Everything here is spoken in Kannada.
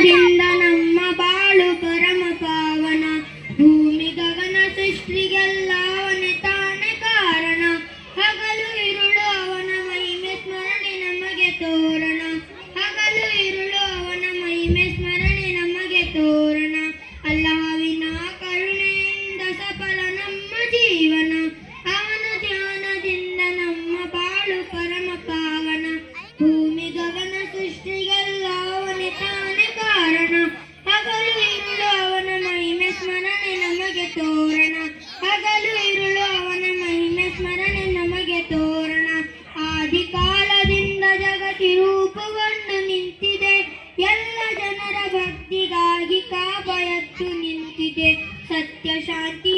ಕಾಲದಿಂದ ನಮ್ಮ ಬಾಳು ಪರಮ ಪಾವನ. ಭೂಮಿ ಗಗನ ಸೃಷ್ಟಿಗೆಲ್ಲ ಅವನೇ ತಾನೇ ಕಾರಣ. ಹಗಲು ಇರುಳು ಅವನ ಮಹಿಮೆ ಸ್ಮರಣೆ ನಮಗೆ ತೋರಣ. ಹಗಲು ಇರುಳು ಅವನ ಮಹಿಮೆ ಸ್ಮರಣೆ ನಮಗೆ ತೋರಣ. ಅಲ್ಲಾವಿನ ಕರುಣೆಯಿಂದ ಸಫಲ ನಮ್ಮ ಜೀವನ. ಅವನ ಧ್ಯಾನದಿಂದ ನಮ್ಮ ಬಾಳು ಪರಮ ಪಾವನ. ಭೂಮಿ ಗಗನ ಸೃಷ್ಟಿಗೆಲ್ಲ ಅವನೇ ತಾನೇ ಕಾರಣ. ಹಗಲು ಇರುಳು ಅವನ ಮಹಿಮೆ ಸ್ಮರಣೆ ನಮಗೆ ತೋರಣ. ಹಗಲು ಇರುಳು ಅವನ ಮಹಿಮೆ ಸ್ಮರಣೆ ನಮಗೆ ತೋರಣ. ಆದಿಕಾಲದಿಂದ ಜಗತಿ ರೂಪುಗೊಂಡು ನಿಂತಿದೆ. ಎಲ್ಲ ಜನರ ಭಕ್ತಿಗಾಗಿ ಕಾಪ ಎದ್ದು ನಿಂತಿದೆ. ಸತ್ಯ ಶಾಂತಿ